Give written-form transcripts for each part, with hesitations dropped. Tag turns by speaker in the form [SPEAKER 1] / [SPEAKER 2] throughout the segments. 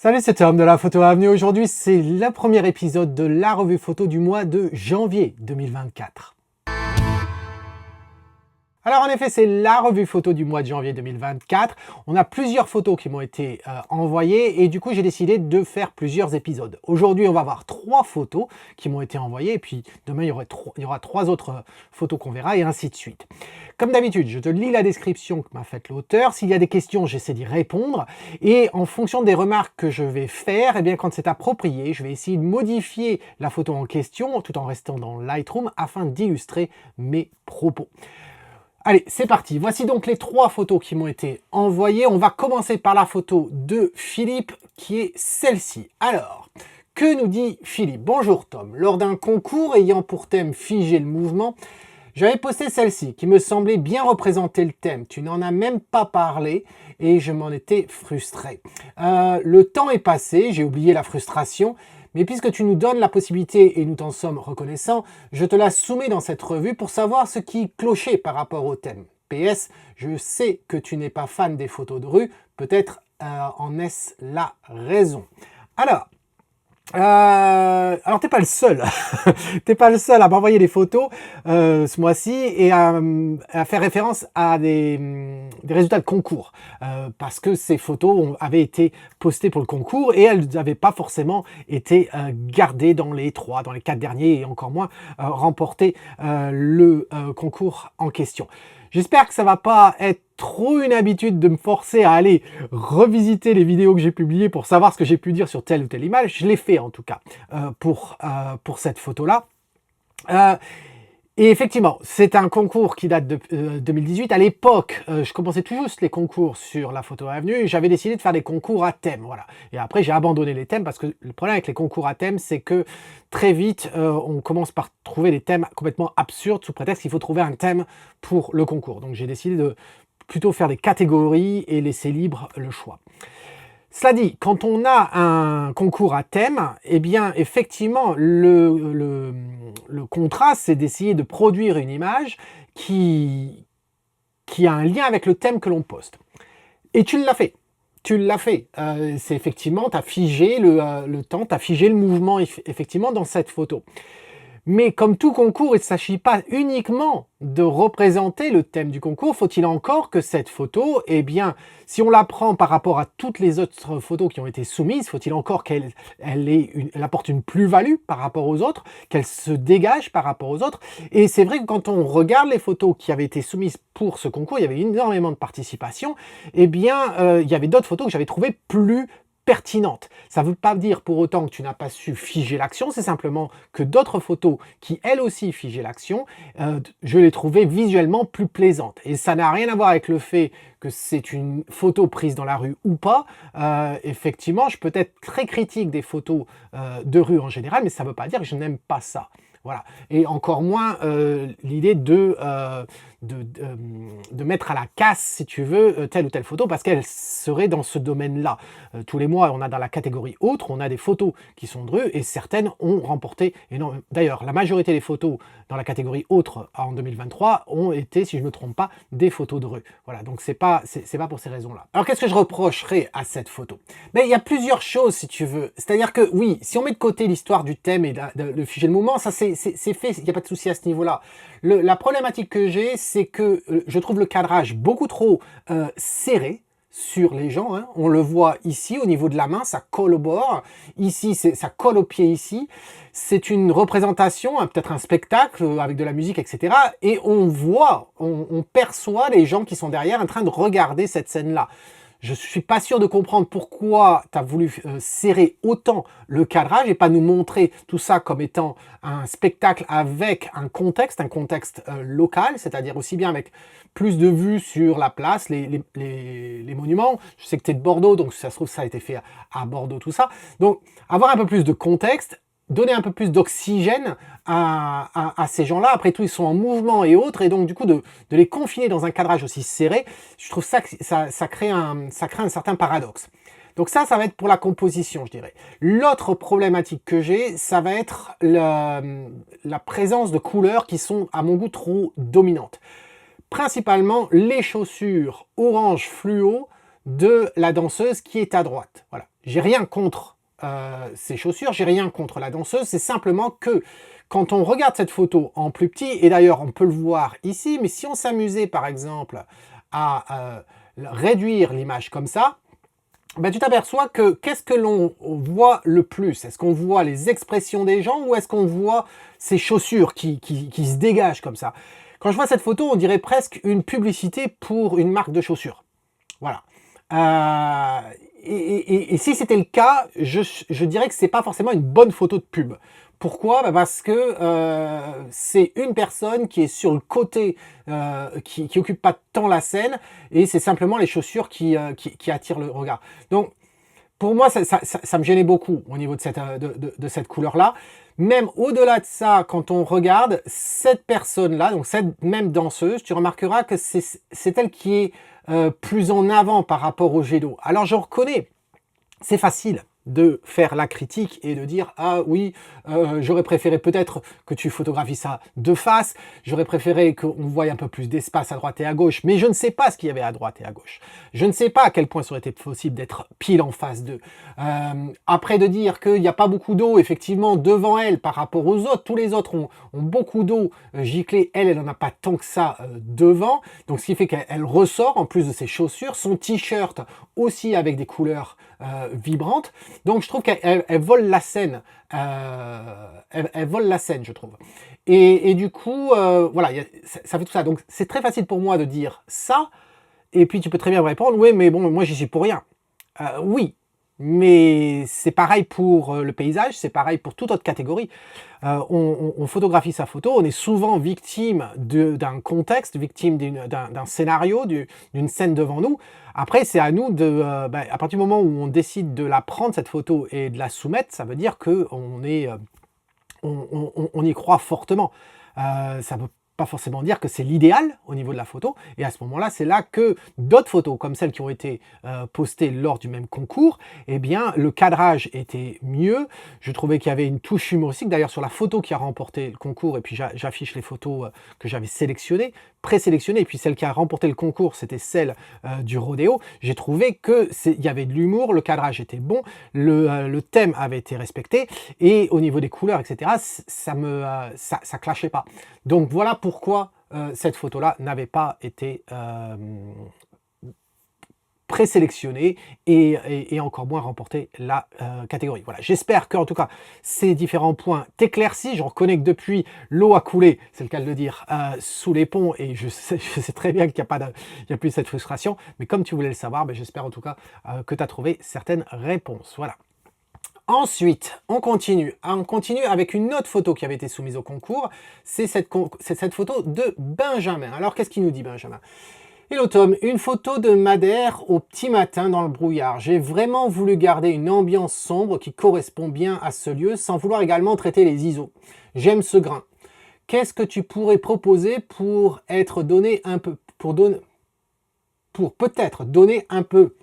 [SPEAKER 1] Salut, c'est Tom de la Photo Avenue. Aujourd'hui, c'est le premier épisode de la revue photo du mois de janvier 2024. Alors en effet, c'est la revue photo du mois de janvier 2024. On a plusieurs photos qui m'ont été envoyées et du coup, j'ai décidé de faire plusieurs épisodes. Aujourd'hui, on va voir 3 photos qui m'ont été envoyées et puis demain, il y aura 3 autres photos qu'on verra et ainsi de suite. Comme d'habitude, je te lis la description que m'a faite l'auteur. S'il y a des questions, j'essaie d'y répondre. Et en fonction des remarques que je vais faire, eh bien, quand c'est approprié, je vais essayer de modifier la photo en question tout en restant dans Lightroom afin d'illustrer mes propos. Allez, c'est parti. Voici donc les 3 photos qui m'ont été envoyées. On va commencer par la photo de Philippe qui est celle-ci. Alors, que nous dit Philippe? Bonjour Tom. Lors d'un concours ayant pour thème figer le mouvement, j'avais posté celle-ci qui me semblait bien représenter le thème. Tu n'en as même pas parlé et je m'en étais frustré. Le temps est passé, j'ai oublié la frustration. Mais puisque tu nous donnes la possibilité et nous t'en sommes reconnaissants, je te la soumets dans cette revue pour savoir ce qui clochait par rapport au thème. PS, je sais que tu n'es pas fan des photos de rue, peut-être en est-ce la raison. Alors t'es pas le seul, t'es pas le seul à m'envoyer des photos ce mois-ci et à faire référence à des résultats de concours parce que ces photos avaient été postées pour le concours et elles n'avaient pas forcément été gardées dans les 4 derniers et encore moins remporté le concours en question. J'espère que ça va pas être trop une habitude de me forcer à aller revisiter les vidéos que j'ai publiées pour savoir ce que j'ai pu dire sur telle ou telle image. Je l'ai fait en tout cas pour cette photo-là. Et effectivement, c'est un concours qui date de 2018. À l'époque, je commençais tout juste les concours sur la Photo Avenue et j'avais décidé de faire des concours à thème. Voilà. Et après, j'ai abandonné les thèmes parce que le problème avec les concours à thème, c'est que très vite, on commence par trouver des thèmes complètement absurdes sous prétexte qu'il faut trouver un thème pour le concours. Donc j'ai décidé de plutôt faire des catégories et laisser libre le choix. Cela dit, quand on a un concours à thème, eh bien, effectivement, le contrat, c'est d'essayer de produire une image qui a un lien avec le thème que l'on poste. Et tu l'as fait. Tu l'as fait. C'est effectivement, tu as figé le temps, tu as figé le mouvement, effectivement, dans cette photo. Mais comme tout concours, il ne s'agit pas uniquement de représenter le thème du concours. Faut-il encore que cette photo, eh bien, si on la prend par rapport à toutes les autres photos qui ont été soumises, faut-il encore qu'elle apporte une plus-value par rapport aux autres, qu'elle se dégage par rapport aux autres. Et c'est vrai que quand on regarde les photos qui avaient été soumises pour ce concours, il y avait énormément de participation. Eh bien, il y avait d'autres photos que j'avais trouvées plus pertinente. Ça ne veut pas dire pour autant que tu n'as pas su figer l'action, c'est simplement que d'autres photos qui elles aussi figeaient l'action, je les trouvais visuellement plus plaisantes. Et ça n'a rien à voir avec le fait que c'est une photo prise dans la rue ou pas. Effectivement, je peux être très critique des photos de rue en général, mais ça ne veut pas dire que je n'aime pas ça. Voilà. Et encore moins l'idée de mettre à la casse, si tu veux, telle ou telle photo, parce qu'elle serait dans ce domaine-là. Tous les mois, on a dans la catégorie autre, on a des photos qui sont de rue, et certaines ont remporté énormément. D'ailleurs, la majorité des photos dans la catégorie autre en 2023 ont été, si je ne me trompe pas, des photos de rue. Voilà, donc c'est pas pour ces raisons-là. Alors qu'est-ce que je reprocherais à cette photo? Mais il y a plusieurs choses, si tu veux. C'est-à-dire que, oui, si on met de côté l'histoire du thème et de figer le mouvement, ça c'est fait, il n'y a pas de souci à ce niveau-là. La problématique que j'ai, c'est que je trouve le cadrage beaucoup trop serré sur les gens. Hein. On le voit ici, au niveau de la main, ça colle au bord. Ici, ça colle au pied ici. C'est une représentation, hein, peut-être un spectacle avec de la musique, etc. Et on voit, on perçoit les gens qui sont derrière en train de regarder cette scène-là. Je ne suis pas sûr de comprendre pourquoi tu as voulu serrer autant le cadrage et pas nous montrer tout ça comme étant un spectacle avec un contexte local, c'est-à-dire aussi bien avec plus de vues sur la place, les monuments. Je sais que tu es de Bordeaux, donc si ça se trouve, ça a été fait à Bordeaux, tout ça. Donc, avoir un peu plus de contexte, donner un peu plus d'oxygène à ces gens-là. Après tout, ils sont en mouvement et autres, et donc du coup, de les confiner dans un cadrage aussi serré, je trouve ça que ça crée un certain paradoxe. Donc ça va être pour la composition, je dirais. L'autre problématique que j'ai, ça va être la présence de couleurs qui sont, à mon goût, trop dominantes. Principalement, les chaussures orange fluo de la danseuse qui est à droite. Voilà. j'ai rien contre ces chaussures, j'ai rien contre la danseuse, c'est simplement que quand on regarde cette photo en plus petit, et d'ailleurs on peut le voir ici, mais si on s'amusait par exemple à réduire l'image comme ça, ben, tu t'aperçois que qu'est-ce que l'on voit le plus? Est-ce qu'on voit les expressions des gens ou est-ce qu'on voit ces chaussures qui se dégagent comme ça? Quand je vois cette photo, on dirait presque une publicité pour une marque de chaussures. Voilà. Et si c'était le cas, je dirais que c'est pas forcément une bonne photo de pub. Pourquoi? Bah parce que c'est une personne qui est sur le côté, qui occupe pas tant la scène, et c'est simplement les chaussures qui attirent le regard. Donc, pour moi, ça me gênait beaucoup au niveau de cette couleur-là. Même au-delà de ça, quand on regarde cette personne-là, donc cette même danseuse, tu remarqueras que c'est elle qui est plus en avant par rapport au jet d'eau. Alors je reconnais, c'est facile de faire la critique et de dire ah oui, j'aurais préféré peut-être que tu photographies ça de face, j'aurais préféré qu'on voie un peu plus d'espace à droite et à gauche, mais je ne sais pas ce qu'il y avait à droite et à gauche. Je ne sais pas à quel point ça aurait été possible d'être pile en face d'eux. Après de dire qu'il n'y a pas beaucoup d'eau effectivement devant elle par rapport aux autres, tous les autres ont beaucoup d'eau giclée, elle n'en a pas tant que ça devant, donc ce qui fait qu'elle ressort en plus de ses chaussures, son t-shirt aussi avec des couleurs vibrantes. Donc je trouve qu'elle vole la scène, elle vole la scène, je trouve. Et du coup, voilà, ça fait tout ça. Donc c'est très facile pour moi de dire ça, et puis tu peux très bien me répondre, oui, mais bon, moi j'y suis pour rien. Oui, mais c'est pareil pour le paysage, c'est pareil pour toute autre catégorie. On photographie sa photo, on est souvent victime d'un contexte, victime d'un scénario, d'une scène devant nous. Après, c'est à nous de, à partir du moment où on décide de la prendre, cette photo, et de la soumettre, ça veut dire qu'on on y croit fortement. Ça veut pas forcément dire que c'est l'idéal au niveau de la photo, et à ce moment-là, c'est là que d'autres photos, comme celles qui ont été postées lors du même concours, eh bien, le cadrage était mieux, je trouvais qu'il y avait une touche humoristique, d'ailleurs sur la photo qui a remporté le concours, et puis j'affiche les photos que j'avais sélectionnées, présélectionnées, et puis celle qui a remporté le concours, c'était celle du rodéo, j'ai trouvé qu'il y avait de l'humour, le cadrage était bon, le thème avait été respecté, et au niveau des couleurs, etc., ça clashait pas. Donc voilà pourquoi cette photo-là n'avait pas été présélectionnée et encore moins remporté la catégorie. Voilà, j'espère qu'en tout cas ces différents points t'éclaircissent. Je reconnais que depuis l'eau a coulé, c'est le cas de le dire, sous les ponts, et je sais très bien qu'il n'y a plus cette frustration, mais comme tu voulais le savoir, ben, j'espère en tout cas que tu as trouvé certaines réponses. Voilà. Ensuite, on continue avec une autre photo qui avait été soumise au concours, c'est cette photo de Benjamin. Alors qu'est-ce qu'il nous dit Benjamin? Hello Tom, une photo de Madère au petit matin dans le brouillard. J'ai vraiment voulu garder une ambiance sombre qui correspond bien à ce lieu sans vouloir également traiter les ISO. J'aime ce grain. Qu'est-ce que tu pourrais proposer pour donner un peu, pour peut-être donner un peu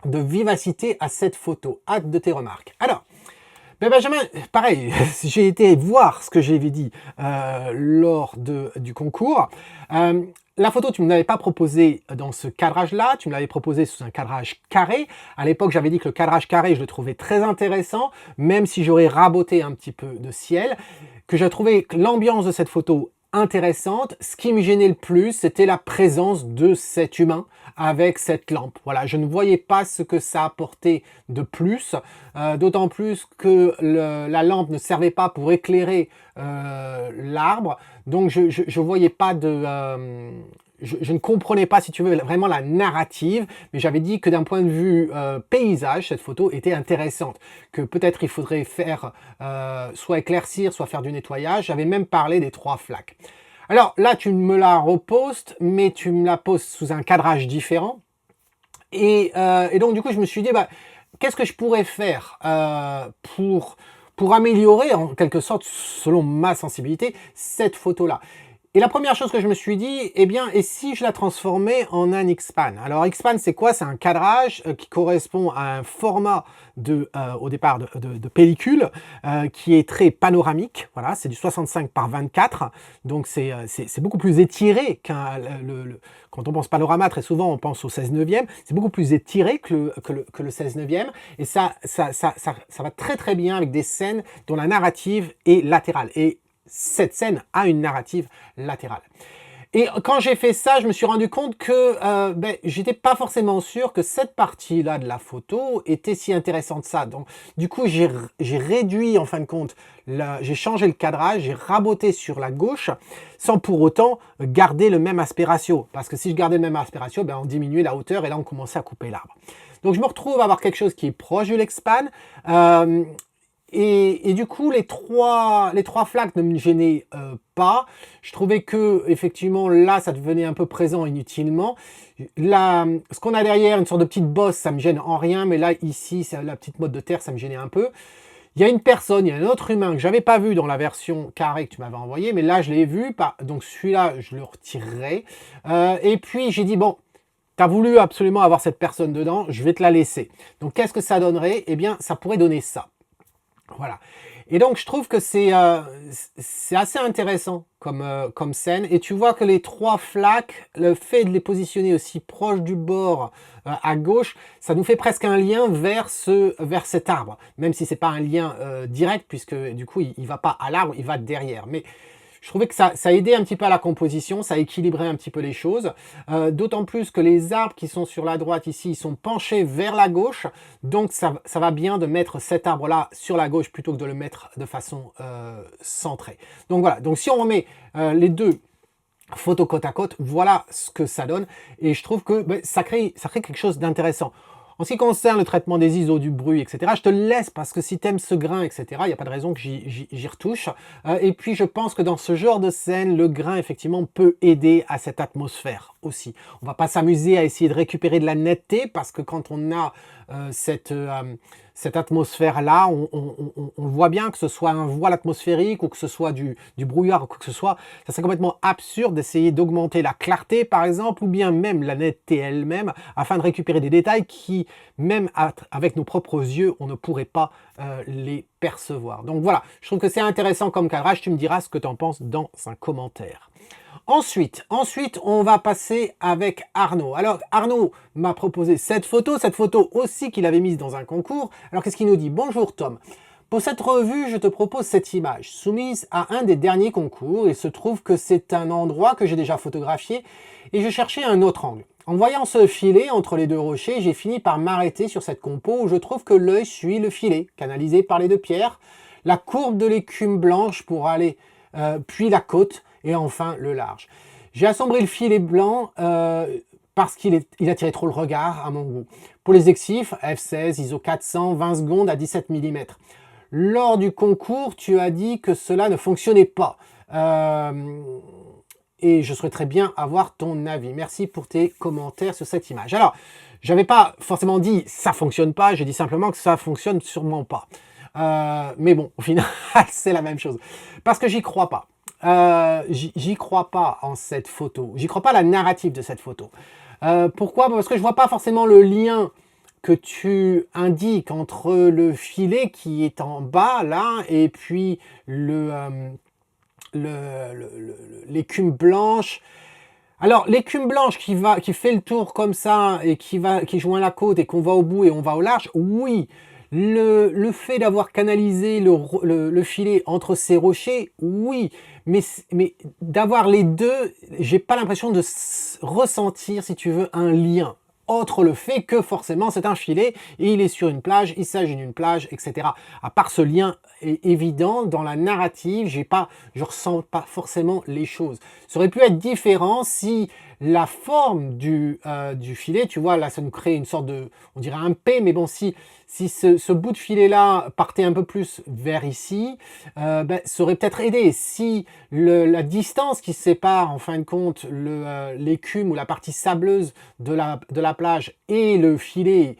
[SPEAKER 1] de vivacité à cette photo? Hâte de tes remarques. Alors, ben Benjamin, pareil, j'ai été voir ce que j'avais dit lors du concours. La photo, tu ne me l'avais pas proposée dans ce cadrage-là, tu me l'avais proposée sous un cadrage carré. À l'époque, j'avais dit que le cadrage carré, je le trouvais très intéressant, même si j'aurais raboté un petit peu de ciel, que j'ai trouvé l'ambiance de cette photo intéressante. Ce qui me gênait le plus, c'était la présence de cet humain avec cette lampe. Voilà, je ne voyais pas ce que ça apportait de plus, d'autant plus que la lampe ne servait pas pour éclairer l'arbre, donc je voyais pas de... je ne comprenais pas, si tu veux, vraiment la narrative, mais j'avais dit que d'un point de vue paysage, cette photo était intéressante, que peut-être il faudrait faire soit éclaircir, soit faire du nettoyage. J'avais même parlé des 3 flaques. Alors là, tu me la repostes, mais tu me la poses sous un cadrage différent. Et donc du coup, je me suis dit, bah, qu'est-ce que je pourrais faire pour améliorer, en quelque sorte, selon ma sensibilité, cette photo-là? Et la première chose que je me suis dit, eh bien, et si je la transformais en un X-Pan? Alors X-Pan, c'est quoi? C'est un cadrage qui correspond à un format au départ de pellicule qui est très panoramique. Voilà, c'est du 65 par 24, donc c'est beaucoup plus étiré qu'un... Quand on pense panorama, très souvent on pense au 16 neuvième. C'est beaucoup plus étiré que le 16 neuvième, et ça va très très bien avec des scènes dont la narrative est latérale. Et cette scène a une narrative latérale. Et quand j'ai fait ça, je me suis rendu compte que j'étais pas forcément sûr que cette partie-là de la photo était si intéressante ça. Donc, du coup, j'ai réduit, en fin de compte, j'ai changé le cadrage, j'ai raboté sur la gauche, sans pour autant garder le même aspect ratio. Parce que si je gardais le même aspect ratio, on diminuait la hauteur et là, on commençait à couper l'arbre. Donc, je me retrouve à avoir quelque chose qui est proche du Lexpan. Et du coup, les trois flaques ne me gênaient pas. Je trouvais que effectivement là, ça devenait un peu présent inutilement. Là, ce qu'on a derrière, une sorte de petite bosse, ça me gêne en rien. Mais là, ici, c'est la petite motte de terre, ça me gênait un peu. Il y a une personne, il y a un autre humain que j'avais pas vu dans la version carrée que tu m'avais envoyée, mais là, je l'ai vu. Donc celui-là, je le retirerai. Et puis, j'ai dit, bon, tu as voulu absolument avoir cette personne dedans, je vais te la laisser. Donc, qu'est-ce que ça donnerait? Eh bien, ça pourrait donner ça. Voilà. Et donc, je trouve que c'est assez intéressant comme scène. Et tu vois que les trois flaques, le fait de les positionner aussi proche du bord à gauche, ça nous fait presque un lien vers cet arbre. Même si c'est pas un lien direct, puisque du coup, il va pas à l'arbre, il va derrière. Mais je trouvais que ça aidait un petit peu à la composition, ça équilibrait un petit peu les choses. D'autant plus que les arbres qui sont sur la droite ici, ils sont penchés vers la gauche. Donc ça va bien de mettre cet arbre-là sur la gauche plutôt que de le mettre de façon centrée. Donc voilà, donc si on remet les deux photos côte à côte, voilà ce que ça donne. Et je trouve que ça crée quelque chose d'intéressant. En ce qui concerne le traitement des ISO, du bruit, etc., je te le laisse parce que si tu aimes ce grain, etc., il n'y a pas de raison que j'y retouche. Et puis, je pense que dans ce genre de scène, le grain, effectivement, peut aider à cette atmosphère aussi. On va pas s'amuser à essayer de récupérer de la netteté parce que quand on a cette atmosphère-là, on voit bien que ce soit un voile atmosphérique ou que ce soit du brouillard ou quoi que ce soit, ça serait complètement absurde d'essayer d'augmenter la clarté, par exemple, ou bien même la netteté elle-même, afin de récupérer des détails qui, même avec nos propres yeux, on ne pourrait pas les percevoir. Donc voilà, je trouve que c'est intéressant comme cadrage, tu me diras ce que tu en penses dans un commentaire. Ensuite, on va passer avec Arnaud. Alors, Arnaud m'a proposé cette photo aussi qu'il avait mise dans un concours. Alors, qu'est-ce qu'il nous dit? Bonjour Tom. Pour cette revue, je te propose cette image, soumise à un des derniers concours. Il se trouve que c'est un endroit que j'ai déjà photographié et je cherchais un autre angle. En voyant ce filet entre les deux rochers, j'ai fini par m'arrêter sur cette compo où je trouve que l'œil suit le filet, canalisé par les deux pierres, la courbe de l'écume blanche pour aller, puis la côte, et enfin le large. J'ai assombri le filet blanc parce qu'il attirait trop le regard à mon goût. Pour les exifs, f16, ISO 400, 20 secondes à 17 mm. Lors du concours, tu as dit que cela ne fonctionnait pas. Et je souhaiterais bien avoir ton avis. Merci pour tes commentaires sur cette image. Alors, je n'avais pas forcément dit ça fonctionne pas, j'ai dit simplement que ça fonctionne sûrement pas. Mais bon, au final, c'est la même chose. Parce que j'y crois pas. J'y crois pas en cette photo. J'y crois pas à la narrative de cette photo. Pourquoi? Parce que je vois pas forcément le lien que tu indiques entre le filet qui est en bas là et puis l'écume blanche. Alors l'écume blanche qui fait le tour comme ça et qui joint la côte et qu'on va au bout et on va au large, oui. Le fait d'avoir canalisé le filet entre ces rochers, oui, mais d'avoir les deux, j'ai pas l'impression de ressentir, si tu veux, un lien. Autre le fait que forcément c'est un filet et il est sur une plage, il s'agit d'une plage, etc. À part ce lien évident dans la narrative, je ressens pas forcément les choses. Ça aurait pu être différent si la forme du filet, tu vois, là ça nous crée une sorte de, on dirait un P, mais bon, si ce bout de filet là partait un peu plus vers ici, ça aurait peut-être aidé. Si la distance qui sépare en fin de compte l'écume ou la partie sableuse de la plage et le filet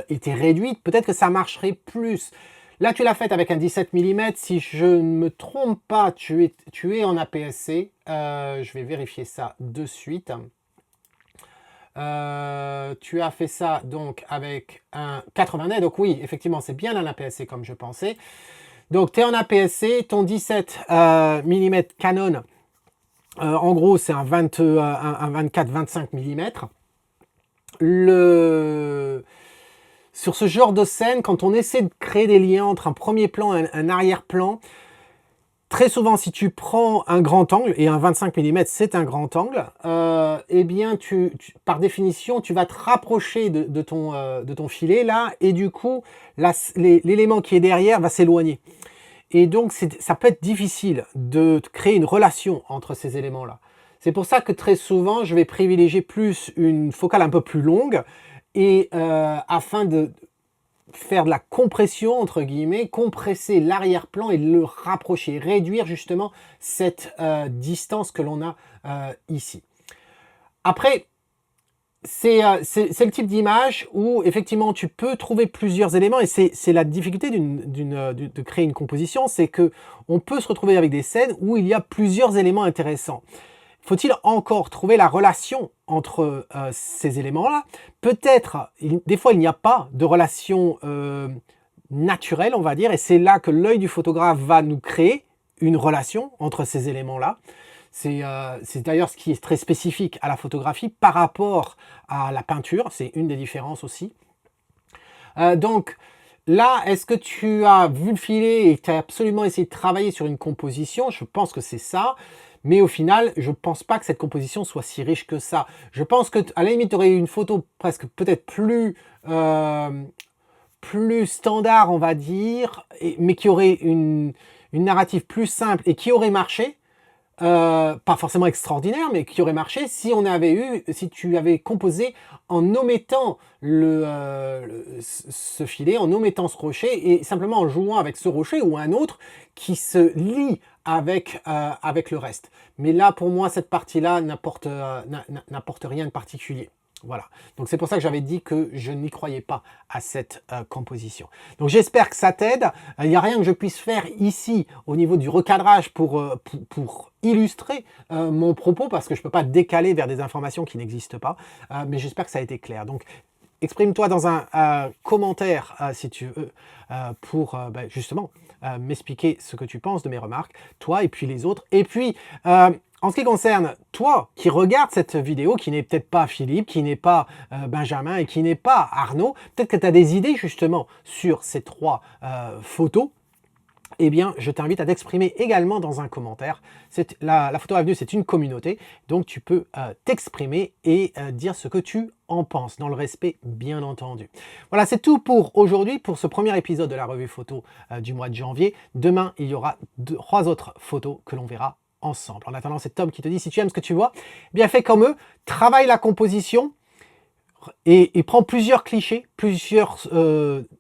[SPEAKER 1] était réduite, peut-être que ça marcherait plus. Là, tu l'as faite avec un 17 mm. Si je ne me trompe pas, tu es en APS-C. Je vais vérifier ça de suite. Tu as fait ça donc avec un 80D. Donc oui, effectivement, c'est bien un APS-C comme je pensais. Donc, tu es en APS-C. Ton 17 mm Canon, en gros, c'est un 24-25 mm. Sur ce genre de scène, quand on essaie de créer des liens entre un premier plan et un arrière-plan, très souvent, si tu prends un grand angle, et un 25 mm, c'est un grand angle, eh bien, par définition, tu vas te rapprocher de ton filet, là, et du coup, l'élément qui est derrière va s'éloigner. Et donc, ça peut être difficile de créer une relation entre ces éléments-là. C'est pour ça que très souvent, je vais privilégier plus une focale un peu plus longue, et afin de faire de la compression, entre guillemets, compresser l'arrière-plan et le rapprocher, réduire justement cette distance que l'on a ici. Après, c'est le type d'image où effectivement tu peux trouver plusieurs éléments, et c'est la difficulté de créer une composition, c'est que on peut se retrouver avec des scènes où il y a plusieurs éléments intéressants. Faut-il encore trouver la relation entre ces éléments-là? Peut-être, des fois, il n'y a pas de relation naturelle, on va dire, et c'est là que l'œil du photographe va nous créer une relation entre ces éléments-là. C'est d'ailleurs ce qui est très spécifique à la photographie par rapport à la peinture, c'est une des différences aussi. Donc, là, est-ce que tu as vu le filet et tu as absolument essayé de travailler sur une composition? Je pense que c'est ça. Mais au final, je ne pense pas que cette composition soit si riche que ça. Je pense qu'à la limite, tu aurais eu une photo presque peut-être plus standard, on va dire, mais qui aurait une narrative plus simple et qui aurait marché. Pas forcément extraordinaire, mais qui aurait marché si tu avais composé en omettant ce filet, en omettant ce rocher, et simplement en jouant avec ce rocher ou un autre qui se lie avec le reste. Mais là, pour moi, cette partie-là n'apporte rien de particulier. Voilà, donc c'est pour ça que j'avais dit que je n'y croyais pas à cette composition. Donc j'espère que ça t'aide. Il n'y a rien que je puisse faire ici au niveau du recadrage pour illustrer mon propos, parce que je ne peux pas décaler vers des informations qui n'existent pas, mais j'espère que ça a été clair. Donc exprime-toi dans un commentaire si tu veux pour justement m'expliquer ce que tu penses de mes remarques, toi et puis les autres. Et puis en ce qui concerne toi qui regarde cette vidéo, qui n'est peut-être pas Philippe, qui n'est pas Benjamin et qui n'est pas Arnaud, peut-être que tu as des idées justement sur ces trois photos, eh bien, je t'invite à t'exprimer également dans un commentaire. La Photo Avenue, c'est une communauté, donc tu peux t'exprimer et dire ce que tu en penses, dans le respect, bien entendu. Voilà, c'est tout pour aujourd'hui, pour ce premier épisode de la revue photo du mois de janvier. Demain, il y aura 3 autres photos que l'on verra ensemble. En attendant, c'est Tom qui te dit, si tu aimes ce que tu vois, eh bien fais comme eux, travaille la composition, et prends plusieurs clichés, plusieurs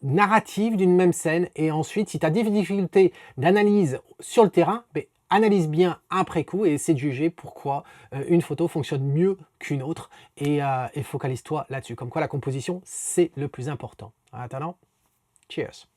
[SPEAKER 1] narratives d'une même scène, et ensuite, si tu as des difficultés d'analyse sur le terrain, analyse bien après coup et essaie de juger pourquoi une photo fonctionne mieux qu'une autre, et focalise-toi là-dessus. Comme quoi la composition, c'est le plus important. En attendant, cheers!